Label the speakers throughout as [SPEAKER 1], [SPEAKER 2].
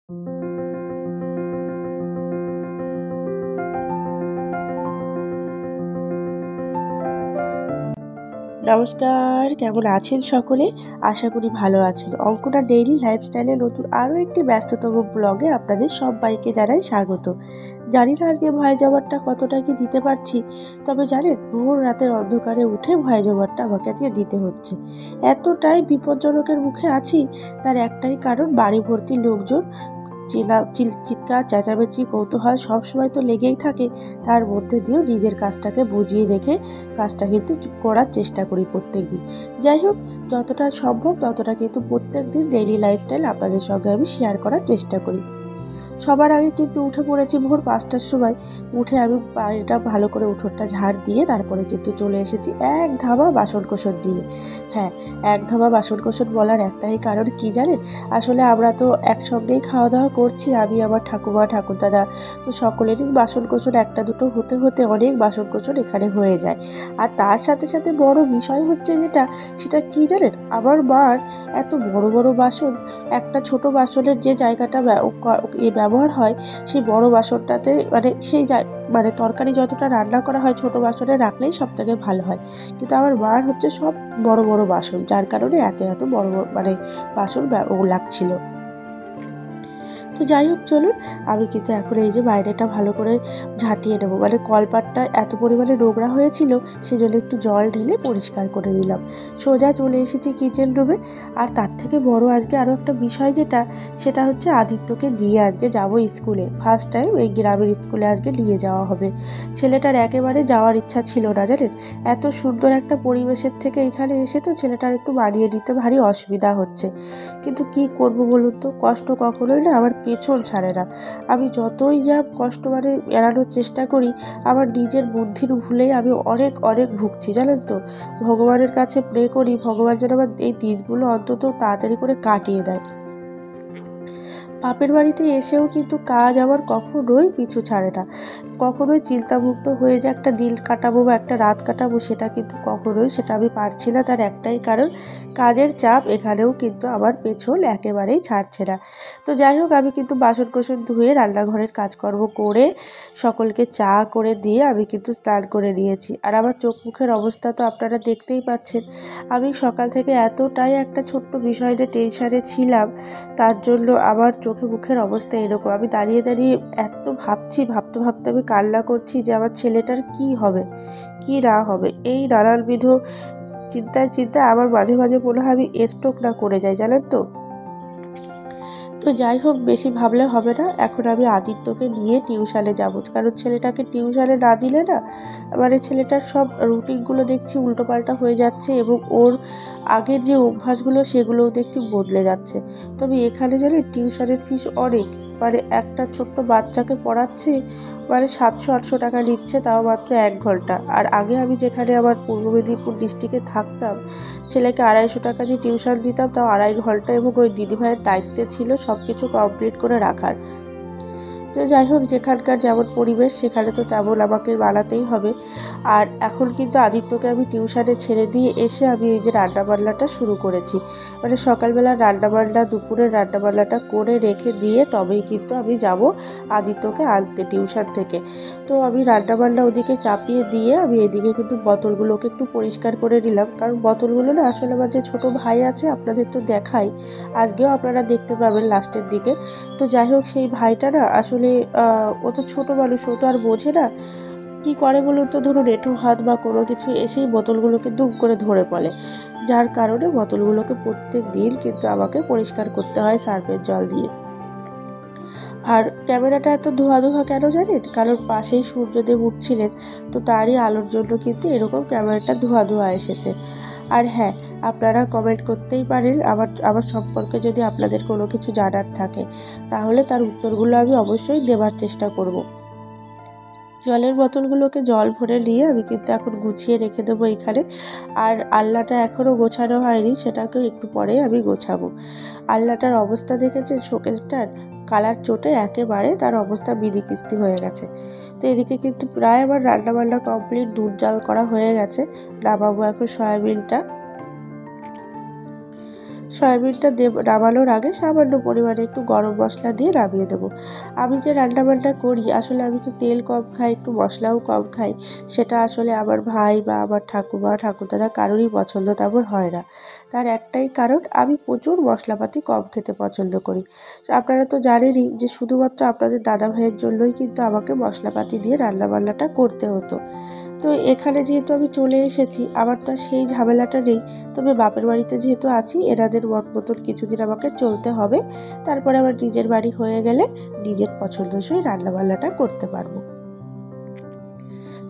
[SPEAKER 1] নমস্কার, কেমন আছেন সকলে? আশা করি ভালো আছেন। অঙ্কনা ডেইলি লাইফস্টাইলে নতুন আরও একটি ব্যস্ততম ব্লগে আপনাদের সবাইকে জানাই স্বাগত। জানি না আজকে ভয়েস ওভারটা কতটা কি দিতে পারছি, তবে জানেন ভোর রাতের অন্ধকারে উঠে ভয়েস ওভারটা আমাকে আজকে দিতে হচ্ছে। এতটাই বিপজ্জনকের মুখে আছি, তার একটাই কারণ বাড়ি ভর্তি লোকজন, চিৎকার চেঁচামেচি কৌতূহল সবসময় তো লেগেই থাকে। তার মধ্যে দিয়েও নিজের কাজটাকে বুঝিয়ে রেখে কাজটা কিন্তু করার চেষ্টা করি প্রত্যেক দিন। যাই হোক, যতটা সম্ভব ততটা কিন্তু প্রত্যেক দিন ডেইলি লাইফস্টাইল আপনাদের সঙ্গে আমি শেয়ার করার চেষ্টা করি। সবার আগে কিন্তু উঠে পড়েছি ভোর ৫টার সময়। উঠে আমি বাড়িটা ভালো করে উঠোনটা ঝাড় দিয়ে তারপরে কিন্তু চলে এসেছি এক ধামা বাসন-কোসন নিয়ে। হ্যাঁ, এক ধামা বাসন-কোসন বলার একটাই কারণ কি জানেন? আসলে আমরা তো একসঙ্গেই খাওয়া-দাওয়া করছি, আমি, আমার ঠাকুমা, ঠাকুরদাদা। তো সকলেরই বাসন-কোসন একটা দুটো হতে হতে অনেক বাসন-কোসন এখানে হয়ে যায়। আর তার সাথে সাথে বড় বিষয় হচ্ছে যেটা, সেটা কি জানেন? আমার মার এত বড় বড় বাসন, একটা ছোট বাসনের যে জায়গাটা ব্যবহার হয়, সেই বড় বাসনটাতে মানে তরকারি যতটা রান্না করা হয় ছোট বাসনে রাখলেই সবথেকে ভালো হয়। কিন্তু আমার মার হচ্ছে সব বড় বড় বাসন, যার কারণে এত এত বড় বড় মানে বাসন লাগছিল। তো যাই হোক চলুন, আমি কিন্তু এখন এই যে বাইরেটা ভালো করে ঝাঁটিয়ে নেবো, মানে কলপাটটা এত পরিমাণে নোংরা হয়েছিল, সেজন্য একটু জল ঢেলে পরিষ্কার করে নিলাম। সোজা চলে এসেছি কিচেন রুমে। আর তার থেকে বড় আজকে আরও একটা বিষয় যেটা, সেটা হচ্ছে আদিত্যকে নিয়ে আজকে যাব স্কুলে। ফার্স্ট টাইম এই গ্রামের স্কুলে আজকে নিয়ে যাওয়া হবে। ছেলেটার একেবারে যাওয়ার ইচ্ছা ছিল না জানেন। এত সুন্দর একটা পরিবেশের থেকে এখানে এসে তো ছেলেটার একটু মানিয়ে নিতে ভারী অসুবিধা হচ্ছে। কিন্তু কি করব বলুন তো, কষ্ট কখনোই না আমার পেছন ছাড়ে না। আমি যতই যা কষ্ট এড়ানোর চেষ্টা করি, আমার নিজের বুদ্ধির ভুলেই আমি অনেক অনেক ভুগছি জানেন তো। ভগবানের কাছে প্রে করি ভগবান যেন আমার এই দিনগুলো অন্তত তাড়াতাড়ি করে কাটিয়ে দেয়। বাপের বাড়িতে এসেও কিন্তু কাজ আমার কখনোই পিছু ছাড়ে না। কখনোই চিন্তামুক্ত হয়ে যে একটা দিন কাটাবো বা একটা রাত কাটাবো, সেটা আমি পারছি না। তার একটাই কারণ, কাজের চাপ এখানেও কিন্তু আমার পেছন একেবারেই ছাড়ছে না। তো যাই হোক, আমি কিন্তু বাসন-কোসন ধুয়ে রান্নাঘরের কাজকর্ম করে সকলকে চা করে দিয়ে আমি কিন্তু স্নান করে নিয়েছি। আর আমার চোখ মুখের অবস্থা তো আপনারা দেখতেই পাচ্ছেন। আমি সকাল থেকে এতটাই একটা ছোট্ট বিষয় নিয়ে টেনশানে ছিলাম, তার জন্য আমার চোখে মুখের অবস্থা এরকম। আমি দাঁড়িয়ে দাঁড়িয়ে এত ভাবতে ভাবতে আমি কান্না করছি যে আমার ছেলেটার কি হবে, কি না হবে। এই নানানবিধ চিন্তায় আমার মাঝে মাঝে মনে হয় আমি স্ট্রোক না করে যাই জানেন তো। তো যাই হোক, বেশি ভাবলে হবে না। এখন আমি আদিত্যকে নিয়ে টিউশনে যাব, কারণ ছেলেটাকে টিউশনে না দিলে না, মানে ছেলেটার সব রুটিনগুলো দেখছি উল্টোপাল্টা হয়ে যাচ্ছে এবং ওর আগের যে অভ্যাসগুলো সেগুলোও দেখছি বদলে যাচ্ছে। তবে এখানে জানেন টিউশনের ফিস অনেক, মানে একটা ছোট্ট বাচ্চাকে পড়াচ্ছে, মানে 700-800 টাকা নিচ্ছে, তাও মাত্র 1 ঘন্টা। আর আগে আমি যেখানে আমার পূর্ব মেদিনীপুর ডিস্ট্রিক্টে থাকতাম, ছেলেকে 250 টাকা দিয়ে টিউশন দিতাম, তাও 2.5 ঘন্টা, এবং ওই দিদিভাইয়ের দায়িত্বে ছিল সব কিছু কমপ্লিট করে রাখার। তো যাই হোক, যেখানকার যেমন পরিবেশ সেখানে তো তেমন আমাকে বানাতেই হবে। আর এখন কিন্তু আদিত্যকে আমি টিউশনে ছেড়ে দিয়ে এসে আমি এই যে রান্নাবান্নাটা শুরু করেছি। মানে সকালবেলার রান্নাবান্না, দুপুরের রান্নাবান্নাটা করে রেখে দিয়ে তবেই কিন্তু আমি যাব আদিত্যকে আনতে টিউশন থেকে। তো আমি রান্নাবান্না ওদিকে চাপিয়ে দিয়ে আমি এদিকে কিন্তু বোতলগুলোকে একটু পরিষ্কার করে নিলাম, কারণ বোতলগুলো না আসলে আমার যে ছোটো ভাই আছে, আপনাদের তো দেখাই, আজকেও আপনারা দেখতে পাবেন লাস্টের দিকে। তো যাই হোক, সেই ভাইটা না আসলে ও তো ছোটো মানুষ, ও তো আর বোঝে না। কী করে বলুন তো, ধরুন এঁঠো হাত বা কোনো কিছু এসেই বোতলগুলোকে দুম করে ধরে ফেলে, যার কারণে বোতলগুলোকে প্রত্যেক দিন কিন্তু আমাকে পরিষ্কার করতে হয় সার্ফের জল দিয়ে। আর ক্যামেরাটা এত ধোয়া ধোয়া কেন জানেন? কারণ পাশেই সূর্যদেব উঠছিলেন, তো তারই আলোর জন্য কিন্তু এরকম ক্যামেরাটা ধোয়া ধোয়া এসেছে। আর হ্যাঁ, আপনারা কমেন্ট করতেই পারেন আমার সম্পর্কে, যদি আপনাদের কোনো কিছু জানার থাকে, তাহলে তার উত্তরগুলো আমি অবশ্যই দেওয়ার চেষ্টা করব। জলের বোতলগুলোকে জল ভরে নিয়ে আমি কিন্তু এখন গুছিয়ে রেখে দেবো এখানে। আর আলনাটা এখনও গোছানো হয়নি, সেটাকেও একটু পরে আমি গোছাবো। আলনাটার অবস্থা দেখেছেন? শোকেসটার কালার চোটে একেবারে তার অবস্থা বিদিকিস্তি হয়ে গেছে। তো এদিকে কিন্তু প্রায় আমার রান্নাবান্না কমপ্লিট, দুধ জাল করা হয়ে গেছে। নামাবো এখন সয়াবিনটা। সয়াবিনটা নামানোর আগে সামান্য পরিমাণে একটু গরম মশলা দিয়ে নামিয়ে দেবো। আমি যে রান্নাবান্না করি আসলে আমি তো তেল কম খাই, একটু মশলাও কম খাই। সেটা আসলে আমার ভাই বা আমার ঠাকুমা ঠাকুরদাদা কারোরই পছন্দ তেমন হয় না। তার একটাই কারণ, আমি প্রচুর মশলাপাতি কম খেতে পছন্দ করি। আপনারা তো জানেনই যে শুধুমাত্র আপনাদের দাদা ভাইয়ের জন্যই কিন্তু আমাকে মশলাপাতি দিয়ে রান্নাবান্নাটা করতে হতো। তো এখানে যেহেতু আমি চলে এসেছি, আমার তো আর সেই ঝামেলাটা নেই। তবে বাপের বাড়িতে যেহেতু আছি, এনাদের মত মতন কিছুদিন আমাকে চলতে হবে। তারপরে আমার নিজের বাড়ি হয়ে গেলে নিজের পছন্দসই রান্নাবান্নাটা করতে পারবো।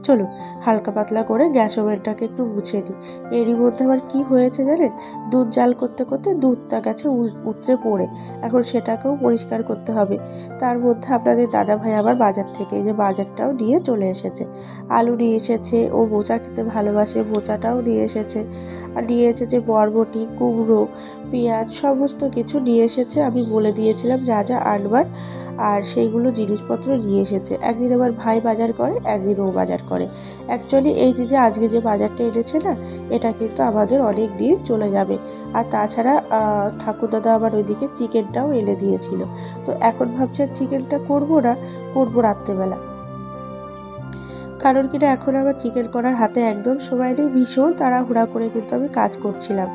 [SPEAKER 1] চলুন হালকা পাতলা করে গ্যাস ওভেনটাকে একটু মুছে নিই। এরই মধ্যে আবার কি হয়েছে জানেন, দুধ জাল করতে করতে দুধটা গেছে উতরে পড়ে। এখন সেটাকেও পরিষ্কার করতে হবে। তার মধ্যে আপনাদের দাদা ভাই আবার বাজার থেকে এই যে বাজারটাও নিয়ে চলে এসেছে। আলু নিয়ে এসেছে, ও মোচা খেতে ভালোবাসে, মোচাটাও নিয়ে এসেছে। আর নিয়ে এসেছে বরবটি, কুমড়ো, পেঁয়াজ, সমস্ত কিছু নিয়ে এসেছে। আমি বলে দিয়েছিলাম যা যা আনবার, আর সেইগুলো জিনিসপত্র নিয়ে এসেছে। একদিন আমার ভাই বাজার করে, একদিন ও বাজার করে। অ্যাকচুয়ালি এই যে আজকে যে বাজারটা এনেছে না, এটা কিন্তু আমাদের অনেক দিন চলে যাবে। আর তাছাড়া ঠাকুরদাদা আবার ওইদিকে চিকেনটাও এনে দিয়েছিল। তো এখন ভাবছি আর চিকেনটা করবো না, করবো রাত্রেবেলা। কারণ কিনা এখন আমার চিকেন করার হাতে একদম সময় নেই, ভীষণ তাড়াহুড়া করে কিন্তু আমি কাজ করছিলাম।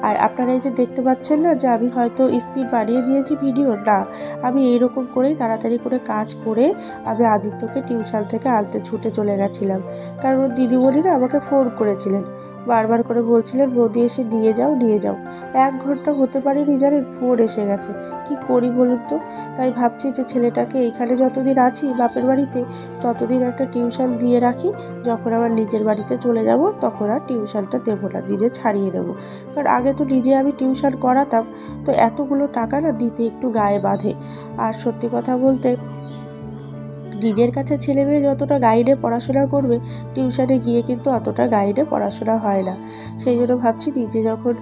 [SPEAKER 1] আর আপনারা এই যে দেখতে পাচ্ছেন না যে আমি হয়তো স্পিড বাড়িয়ে দিয়েছি ভিডিও, না, আমি এইরকম করেই তাড়াতাড়ি করে কাজ করে আমি আদিত্যকে টিউশন থেকে আনতে ছুটে চলে গেছিলাম। কারণ ওর দিদিমণিরা আমাকে ফোন করেছিলেন, বারবার করে বলছিলেন বৌদি এসে নিয়ে যাও নিয়ে যাও। 1 ঘন্টা হতে পারেনি জানেন, ফোন এসে গেছে। কি করি বলুন তো? তাই ভাবছি যে ছেলেটাকে এইখানে যতদিন আছি বাপের বাড়িতে, ততদিন একটা টিউশন দিয়ে রাখি। যখন আবার নিজের বাড়িতে চলে যাব তখন আর টিউশনটা দেবো না, নিজে ছাড়িয়ে নেবো। কারণ আগে তো নিজে আমি টিউশন করাতাম, তো এতগুলো টাকা না দিতে একটু গায়ে বাঁধে। আর সত্যি কথা বলতে, নিজের কাছে ছেলে মেয়ে যতটা গাইডে পড়াশোনা করবে, টিউশনে গিয়ে কিন্তু অতটা গাইডে পড়াশোনা হয় না। সেই জন্য ভাবছি নিজে যখন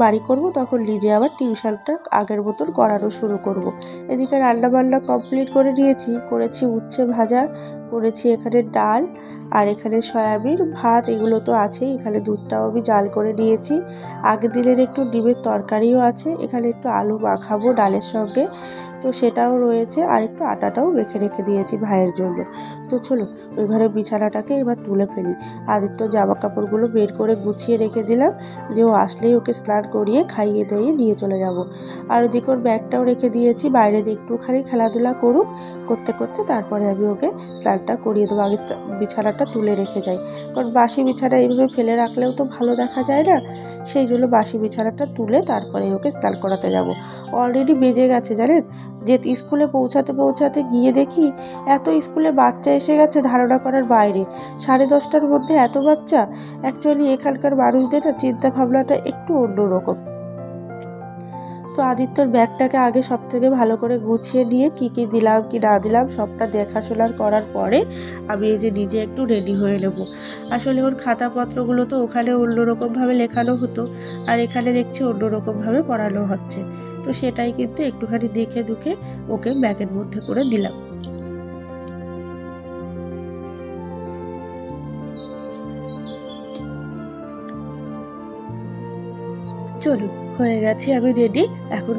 [SPEAKER 1] বাড়ি করব তখন নিজে আবার টিউশনটা আগের মতন করানো শুরু করব। এদিকে রান্নাবান্না কমপ্লিট করে নিয়েছি, করেছি উচ্ছে ভাজা, করেছি এখানে ডাল, আর এখানে সয়াবিন ভাত, এগুলো তো আছেই। এখানে দুধটাও আমি জাল করে নিয়েছি। আগের দিনের একটু ডিমের তরকারিও আছে, এখানে একটু আলু মাখাবো ডালের সঙ্গে, তো সেটাও রয়েছে। আর একটু আটাটাও মেখে রেখে দিয়েছি ভাইয়ের জন্য। তো চলো ওই ঘরে বিছানাটাকে এবার তুলে ফেলি। আদিত্য জামা কাপড়গুলো বের করে গুছিয়ে রেখে দিলাম, যে ও আসলেই ওকে স্নান করিয়ে খাইয়ে দিয়ে নিয়ে চলে যাব। আর ওদিকে ওর ব্যাগটাও রেখে দিয়েছি, বাইরে দিয়ে একটুখানি খেলাধুলা করুক, করতে করতে তারপরে আমি ওকে স্নানটা করিয়ে দেবো। আগে বিছানাটা তুলে রেখে যাই, কারণ বাসি বিছানা এইভাবে ফেলে রাখলেও তো ভালো দেখা যায় না। সেই জন্য বাসি বিছানাটা তুলে তারপরে ওকে স্নান করাতে যাব। অলরেডি বেজে গেছে জানেন, যে স্কুলে পৌঁছাতে পৌঁছাতে গিয়ে দেখি এত স্কুলে বাচ্চা এসে গেছে ধারণা করার বাইরে। 10:30টার মধ্যে এত বাচ্চা! অ্যাকচুয়ালি এখানকার মানুষদের না চিন্তা ভাবনাটা একটু অন্যরকম। তো আদিত্যর ব্যাগটাকে আগে সব থেকে ভালো করে গুছিয়ে নিয়ে কী কী দিলাম কি না দিলাম সবটা দেখাশোনার করার পরে আমি এই যে নিজে একটু রেডি হয়ে নেব। আসলে ওর খাতাপত্রগুলো তো ওখানে অন্যরকমভাবে লেখানো হতো, আর এখানে দেখছি অন্যরকমভাবে পড়ানো হচ্ছে। তো সেটাই কিন্তু একটুখানি দেখে দুখে ওকে ব্যাগের মধ্যে করে দিলাম। চলুন হয়ে গেছি আমি রেডি, এখন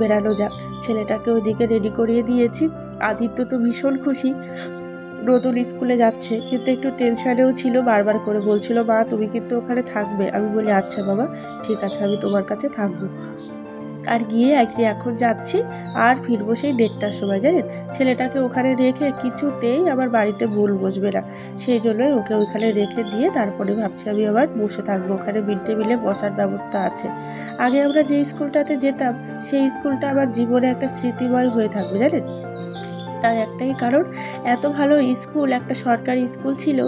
[SPEAKER 1] বেরানো যাক। ছেলেটাকে ওইদিকে রেডি করিয়ে দিয়েছি। আদিত্য তো ভীষণ খুশি, নতুন স্কুলে যাচ্ছে, কিন্তু একটু টেনশানেও ছিল। বারবার করে বলছিল মা তুমি কিন্তু ওখানে থাকবে। আমি বলি আচ্ছা বাবা ঠিক আছে, আমি তোমার কাছে থাকবো। আর গিয়ে এখন যাচ্ছি, আর ফিরবো সেই 1:30টার সময়। জানেন, ছেলেটাকে ওখানে রেখে কিছুতেই আমার বাড়িতে ভুল বসবে না। সেই জন্যই ওকে ওইখানে রেখে দিয়ে তারপরে ভাবছি আমি আবার বসে থাকবো। ওখানে মিড ডে মিলে বসার ব্যবস্থা আছে। আগে আমরা যে স্কুলটাতে যেতাম সেই স্কুলটা আমার জীবনে একটা স্মৃতিময় হয়ে থাকবে জানেন। তার একটাই কারণ, এত ভালো স্কুল, একটা সরকারি স্কুল ছিল,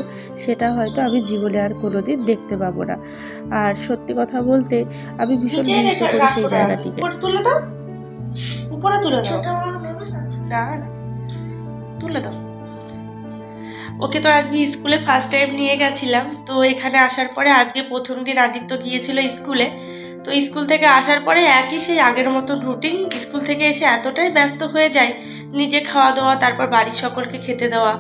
[SPEAKER 1] সেটা হয়তো আমি জীবনে আর কোনোদিন দেখতে পাবো না। আর সত্যি কথা বলতে আমি ভীষণ মিস করি সেই জায়গাটিকে। তুলে দাও। ওকে তো আজকে স্কুলে ফার্স্ট টাইম নিয়ে গেছিলাম। তো এখানে আসার পরে আজকে প্রথম দিন আদিত্য গিয়েছিল স্কুলে। তো স্কুল থেকে আসার পরে একই সেই আগের মতন রুটিন। স্কুল থেকে এসে এতটাই ব্যস্ত হয়ে যায়, নিজে খাওয়া দাওয়া, তারপর বাড়ির সকলকে খেতে দেওয়া,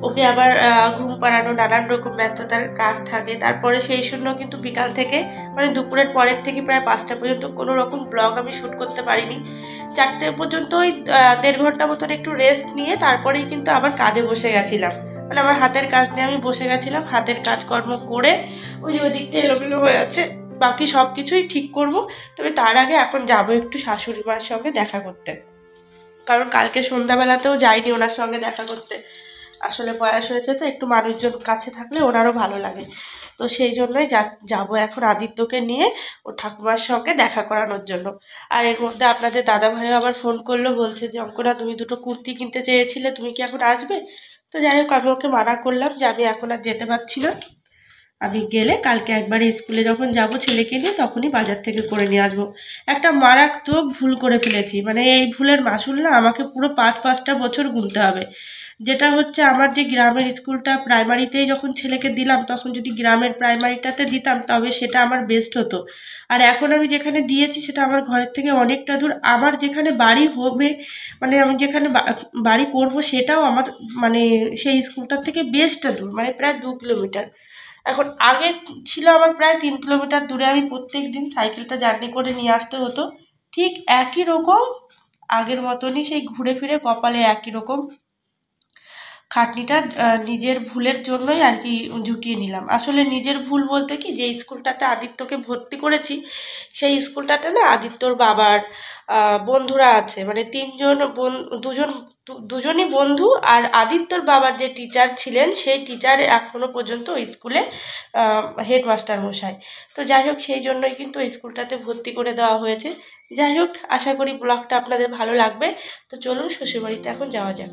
[SPEAKER 1] ওকে আবার ঘুম পাড়ানো, নানান রকম ব্যস্ততার কাজ থাকে। তারপরে সেই জন্য কিন্তু বিকাল থেকে মানে দুপুরের পরের থেকে প্রায় 5টা পর্যন্ত কোনো রকম ব্লগ আমি শ্যুট করতে পারিনি। 4টে পর্যন্ত ওই 1.5 ঘন্টা মতন একটু রেস্ট নিয়ে তারপরেই কিন্তু আবার কাজে বসে গেছিলাম। মানে আমার হাতের কাজ নিয়ে আমি বসে গেছিলাম, হাতের কাজকর্ম করে ওই যে ওই দিকটা এলোমেলো হয়ে আছে, বাকি সব কিছুই ঠিক করব। তবে তার আগে এখন যাবো একটু শাশুড়ি মার সঙ্গে দেখা করতে, কারণ কালকে সন্ধ্যাবেলাতেও যাইনি ওনার সঙ্গে দেখা করতে। আসলে বয়স হয়েছে তো, একটু মানুষজন কাছে থাকলে ওনারও ভালো লাগে। তো সেই জন্যই যাবো এখন আদিত্যকে নিয়ে ও ঠাকুমার সঙ্গে দেখা করানোর জন্য। আর এর মধ্যে আপনাদের দাদাভাইও আবার ফোন করলো, বলছে যে অঙ্কনা তুমি দুটো কুর্তি কিনতে চেয়েছিলে, তুমি কি এখন আসবে? তো যাই হোক আমি ওকে মানা করলাম যে আমি এখন আর যেতে পারছি না, আমি গেলে কালকে একবারে স্কুলে যখন যাব ছেলেকে নিয়ে তখনই বাজার থেকে করে নিয়ে আসবো। একটা মারাত্মক ভুল করে ফেলেছি, মানে এই ভুলের মাসুল না আমাকে পুরো 5-5টা বছর গুনতে হবে। যেটা হচ্ছে আমার যে গ্রামের স্কুলটা প্রাইমারিতেই যখন ছেলেকে দিলাম, তখন যদি গ্রামের প্রাইমারিটাতে দিতাম তবে সেটা আমার বেস্ট হতো। আর এখন আমি যেখানে দিয়েছি সেটা আমার ঘরের থেকে অনেকটা দূর। আমার যেখানে বাড়ি হবে, মানে আমি যেখানে বাড়ি করবো সেটাও আমার মানে সেই স্কুলটার থেকে বেশটা দূর, মানে প্রায় 2 কিলোমিটার। এখন আগে ছিল আমার প্রায় 3 কিলোমিটার দূরে, আমি প্রত্যেক দিন সাইকেলটা জার্নি করে নিয়ে আসতে হতো। ঠিক একই রকম আগের মতনই সেই ঘুরে ফিরে কপালে একই রকম খাটনিটা নিজের ভুলের জন্যই আর কি জুটিয়ে নিলাম। আসলে নিজের ভুল বলতে কি, যে স্কুলটাতে আদিত্যকে ভর্তি করেছি সেই স্কুলটাতে না আদিত্যর বাবার বন্ধুরা আছে, মানে দুজনই বন্ধু। আর আদিত্যর বাবার যে টিচার ছিলেন সেই টিচার এখনও পর্যন্ত ওই স্কুলে হেডমাস্টার মশাই। তো যাই হোক সেই জন্যই কিন্তু ওই স্কুলটাতে ভর্তি করে দেওয়া হয়েছে। যাই হোক আশা করি ব্লগটা আপনাদের ভালো লাগবে। তো চলুন শ্বশুরবাড়িতে এখন যাওয়া যাক।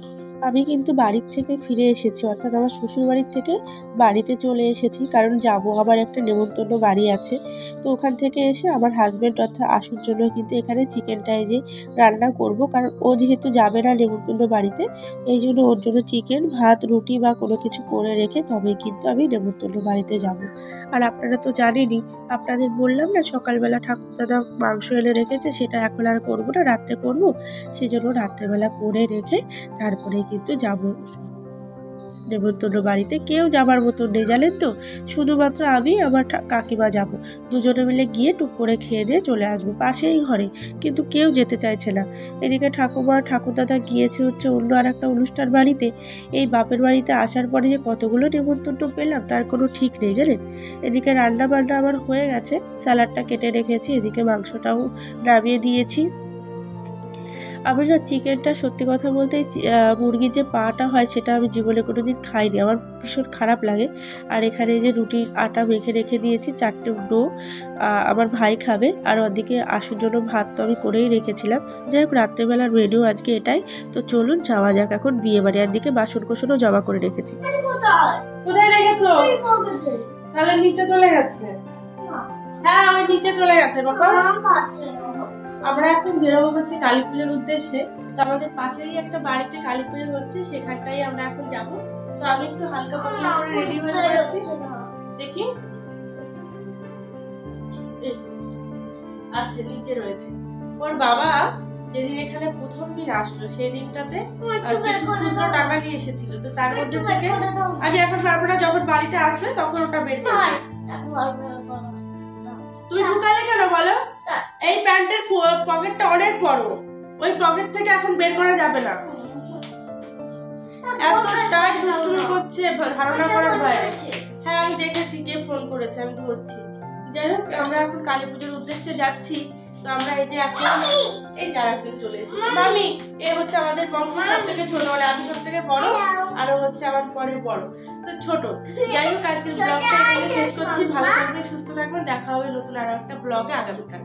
[SPEAKER 1] আমি কিন্তু বাড়ির থেকে ফিরে এসেছি, অর্থাৎ আমার শ্বশুরবাড়ির থেকে বাড়িতে চলে এসেছি, কারণ যাবো আবার একটা নেমন্তন্ন বাড়ি আছে। তো ওখান থেকে এসে আমার হাজব্যান্ড অর্থাৎ আশুর জন্য কিন্তু এখানে চিকেনটাই যে রান্না করব, কারণ ও যেহেতু যাবে না নেমন্তন্ন বাড়িতে, এই জন্য ওর জন্য চিকেন, ভাত, রুটি বা কোনো কিছু করে রেখে তবেই কিন্তু আমি নেমন্তন্ন বাড়িতে যাব। আর আপনারা তো জানেনই, আপনাদের বললাম না সকালবেলা ঠাকুরদাদা মাংস এনে রেখেছে, সেটা এখন আর করবো না, রাত্রে করবো। সেই জন্য রাত্রেবেলা করে রেখে তারপরে কিন্তু যাব নেমন্তন্ন বাড়িতে। কেউ যাবার মতো নেই জানেন তো, শুধুমাত্র আমি আমার কাকিমা যাব। দুজনে মিলে গিয়ে টুক করে খেয়ে দিয়ে চলে আসবো, পাশেই ঘরে। কিন্তু কেউ যেতে চাইছে না। এদিকে ঠাকুমা ঠাকুরদাদা গিয়েছে হচ্ছে অন্য আর একটা অনুষ্ঠান বাড়িতে। এই বাপের বাড়িতে আসার পরে যে কতগুলো নেমন্তন্ন পেলাম তার কোনো ঠিক নেই জানেন। এদিকে রান্না বান্না আমার হয়ে গেছে, স্যালাডটা কেটে রেখেছি, এদিকে মাংসটাও নামিয়ে দিয়েছি। আমি না চিকেনটা সত্যি কথা বলতে মুরগির যে পাটা হয় সেটা আমি জীবনে কোনো দিন খাইনি, আমার ভীষণ খারাপ লাগে। আর এখানে যে রুটির আটা মেখে রেখে দিয়েছি 4টে ডো, আমার ভাই খাবে। আর ওদিকে আশুর জন্য ভাত তো আমি করেই রেখেছিলাম। যাই হোক রাত্রেবেলার মেনু আজকে এটাই। তো চলুন যাওয়া যাক এখন বিয়ে বাড়ি। আর দিকে বাসন কোসনও জমা করে রেখেছি। কোথায় রেখেছো? তাহলে নিচে চলে গেছে। হ্যাঁ ওই নিচে চলে গেছে বাবা। আমরা এখন বেরোবো হচ্ছে কালী পুজোর উদ্দেশ্যে। তো আমাদের পাশেই একটা বাড়িতে কালী পুজো হচ্ছে, সেখানটাই আমরা এখন যাব। তো আমি একটু হালকা পাতলা করে রেডি হয়ে পড়েছি, দেখি আচ্ছা নিচে রয়েছে। ওর বাবা যেদিন এখানে প্রথম দিন আসলো সেই দিনটাতে কিছু খুচরো টাকা নিয়ে এসেছিল, তো তার মধ্যে থেকে আমি এখন পারবো না, যখন বাড়িতে আসবে তখন ওটা বের করবে। তুই ঢুকালে কেন বলো? এই প্যান্টের পকেটটা অনেক বড়, ওই পকেট থেকে এখন বের করা যাবে না। এতটাই দুষ্টুমি করছে ধারণা করার বাইরে। হ্যাঁ আমি দেখেছি কে ফোন করেছে, আমি ধরছি। যাই হোক আমরা এখন কালী পুজোর উদ্দেশ্যে যাচ্ছি। তো আমরা এই যে এখন এই যার একজন চলে এসেছে, মামি এ হচ্ছে আমাদের বংশ সব থেকে ছোট, মানে আমি সব থেকে বড়, আর হচ্ছে আমার পরে বড়, তো ছোট। যাই হোক আজকের ব্লগটা এখানে শেষ করছি। ভালো থাকবেন, সুস্থ থাকবেন, দেখা হবে নতুন আরো একটা ব্লগে আগামীকাল।